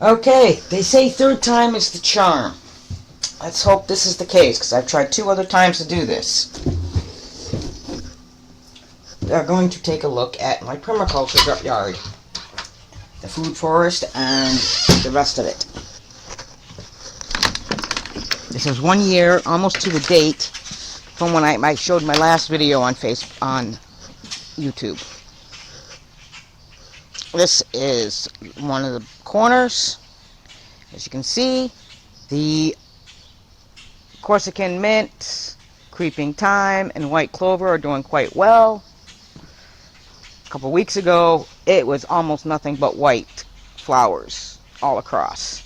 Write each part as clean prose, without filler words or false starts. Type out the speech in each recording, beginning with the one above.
Okay, they say third time is the charm. Let's hope this is the case, because I've tried 2 other times to do this. We're going to take a look at my permaculture yard, the food forest, and the rest of it. This is 1 year, almost to the date, from when I showed my last video on YouTube. This is one of the corners. As you can see, the Corsican mint, creeping thyme, and white clover are doing quite well. A couple weeks ago, it was almost nothing but white flowers all across.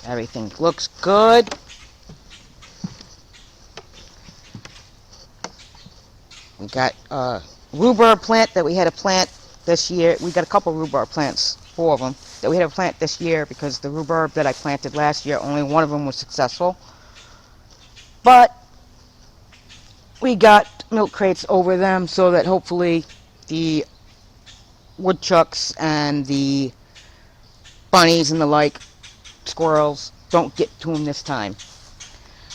Everything looks good. We got a rhubarb plant that we had to plant this year. We got a couple rhubarb plants, 4 of them, that we had to plant this year because the rhubarb that I planted last year, only 1 of them was successful. But we got milk crates over them so that hopefully the woodchucks and the bunnies and the like, squirrels, don't get to them this time.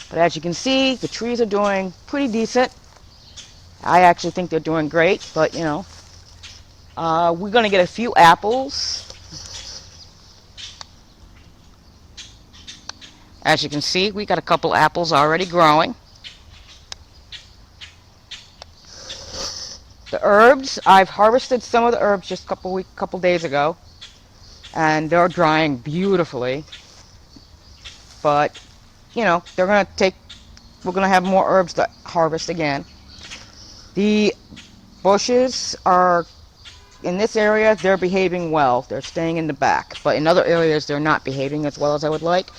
But as you can see, the trees are doing pretty decent. I actually think they're doing great, but you know, we're going to get a few apples. As you can see, we got a couple apples already growing. The herbs, I've harvested some of the herbs just a couple days ago, and they're drying beautifully. But you know, we're going to have more herbs to harvest again. The bushes are, in this area, they're behaving well. They're staying in the back. But in other areas, they're not behaving as well as I would like.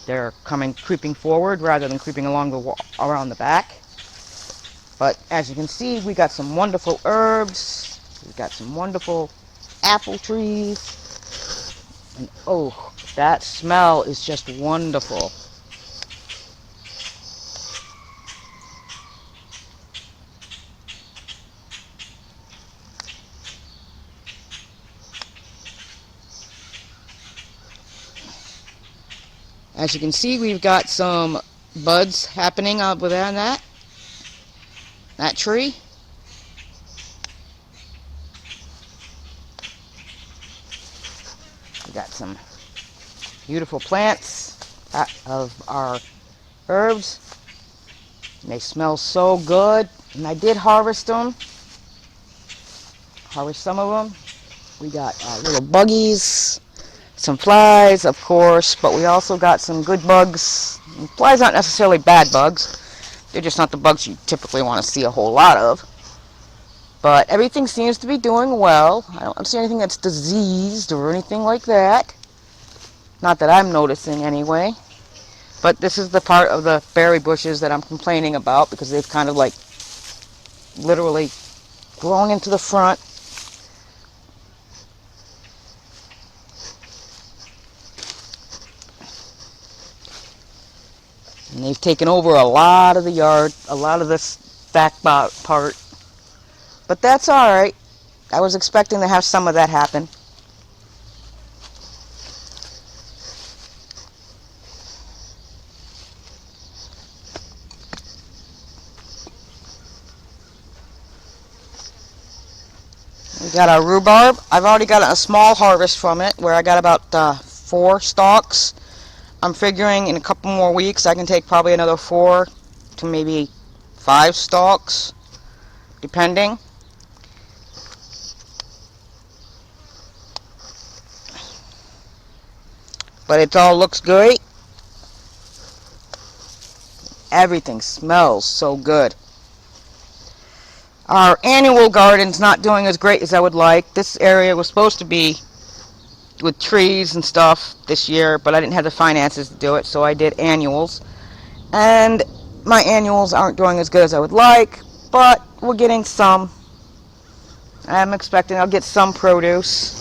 They're creeping forward rather than creeping along the wall, around the back. But as you can see, we got some wonderful herbs. We got some wonderful apple trees. And oh, that smell is just wonderful. As you can see, we've got some buds happening within that tree. We got some beautiful plants of our herbs. And they smell so good. And I did harvest them. Harvest some of them. We got little buggies, some flies, of course, but we also got some good bugs. And flies aren't necessarily bad bugs. They're just not the bugs you typically want to see a whole lot of. But everything seems to be doing well. I don't see anything that's diseased or anything like that. Not that I'm noticing anyway. But this is the part of the berry bushes that I'm complaining about because they've kind of like literally grown into the front. And they've taken over a lot of the yard, a lot of this back part. But that's alright. I was expecting to have some of that happen. We got our rhubarb. I've already got a small harvest from it where I got about 4 stalks. I'm figuring in a couple more weeks I can take probably another 4 to maybe 5 stalks, depending. But it all looks great. Everything smells so good. Our annual garden's not doing as great as I would like. This area was supposed to be with trees and stuff this year, but I didn't have the finances to do it, so I did annuals. And my annuals aren't doing as good as I would like, but we're getting some. I'm expecting I'll get some produce.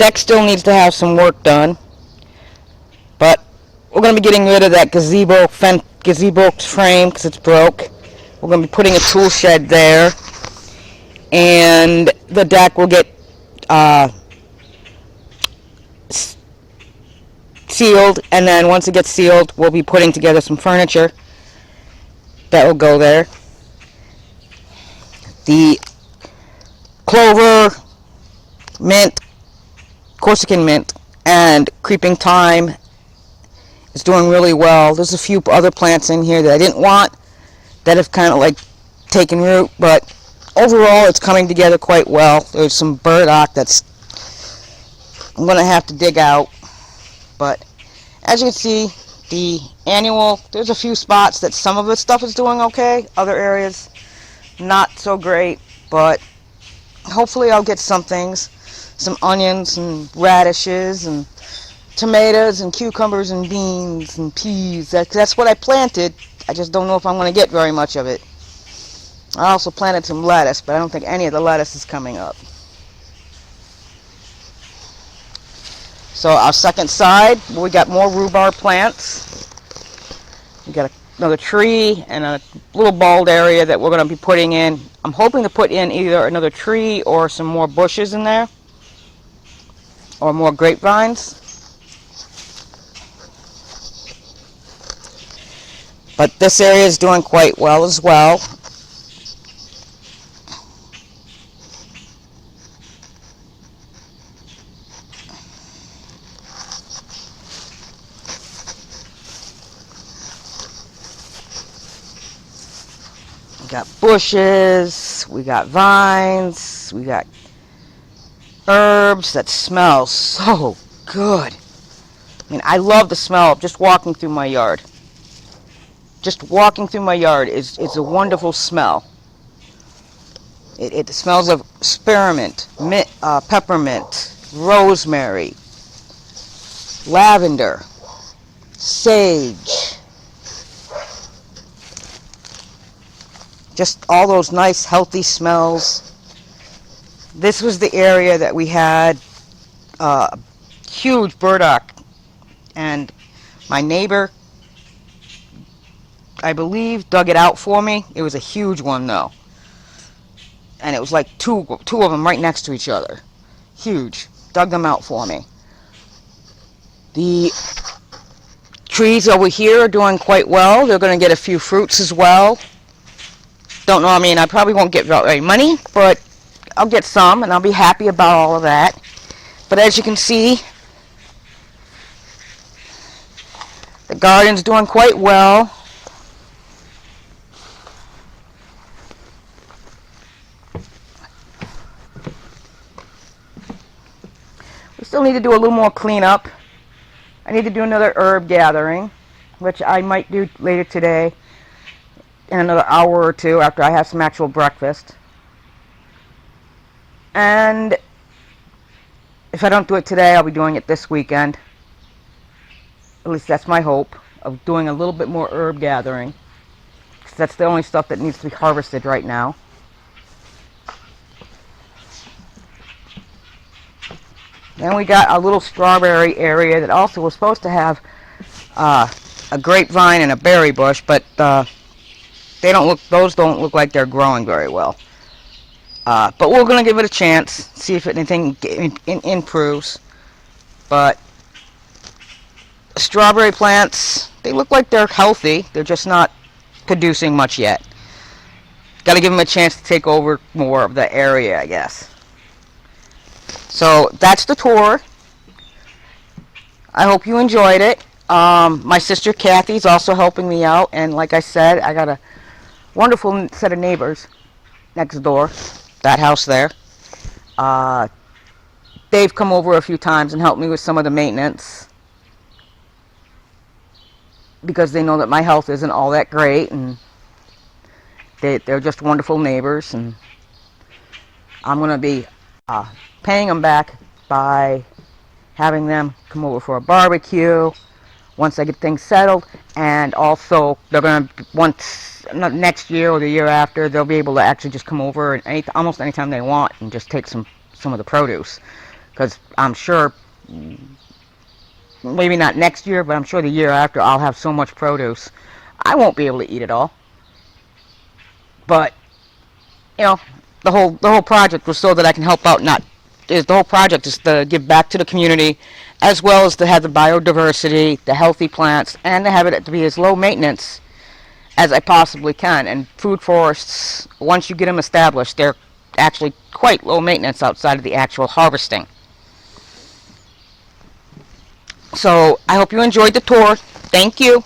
deck still needs to have some work done, but we're going to be getting rid of that gazebo frame because it's broke. We're going to be putting a tool shed there, and the deck will get uh, sealed, and then once it gets sealed, we'll be putting together some furniture that will go there. The clover, mint, Corsican mint, and creeping thyme is doing really well. There's a few other plants in here that I didn't want that have kind of like taken root, but overall it's coming together quite well. There's some burdock that's I'm going to have to dig out, but as you can see, the annual, there's a few spots that some of the stuff is doing okay, other areas not so great, but hopefully I'll get some things, some onions and radishes and tomatoes and cucumbers and beans and peas. That's what I planted. I just don't know if I'm going to get very much of it. I also planted some lettuce, but I don't think any of the lettuce is coming up. So our second side, we got more rhubarb plants. We got another tree and a little bald area that we're going to be putting in. I'm hoping to put in either another tree or some more bushes in there, or more grapevines. But this area is doing quite well as well. We got bushes, we got vines, we got herbs that smell so good. I mean, I love the smell of just walking through my yard. Just walking through my yard is a wonderful smell. It smells of spearmint, mint, peppermint, rosemary, lavender, sage. Just all those nice, healthy smells. This was the area that we had huge burdock, and my neighbor, I believe, dug it out for me. It was a huge one though, and it was like two of them right next to each other. Huge. Dug them out for me. The trees over here are doing quite well. They're going to get a few fruits as well. Don't know, I mean, I probably won't get very money, but I'll get some, and I'll be happy about all of that. But as you can see, the garden's doing quite well. We still need to do a little more cleanup. I need to do another herb gathering, which I might do later today, in another hour or two after I have some actual breakfast. And if I don't do it today, I'll be doing it this weekend. At least that's my hope, of doing a little bit more herb gathering, because that's the only stuff that needs to be harvested right now. Then we got a little strawberry area that also was supposed to have a grapevine and a berry bush, but those don't look like they're growing very well. But we're going to give it a chance, see if anything improves. But strawberry plants, they look like they're healthy. They're just not producing much yet. Got to give them a chance to take over more of the area, I guess. So that's the tour. I hope you enjoyed it. My sister Kathy's also helping me out, and like I said, I got a wonderful set of neighbors next door, that house there. They've come over a few times and helped me with some of the maintenance, because they know that my health isn't all that great, and they're just wonderful neighbors, and I'm going to be paying them back by having them come over for a barbecue once I get things settled. And also, they're going to, once next year or the year after, they'll be able to actually just come over and almost anytime they want and just take some of the produce, because I'm sure, maybe not next year, but I'm sure the year after I'll have so much produce. I won't be able to eat it all. But, you know, the whole project was so that I can help out. Not is the whole project is to give back to the community, as well as to have the biodiversity, the healthy plants, and to have it to be as low maintenance as I possibly can. And food forests, once you get them established, they're actually quite low maintenance outside of the actual harvesting. So I hope you enjoyed the tour. Thank you.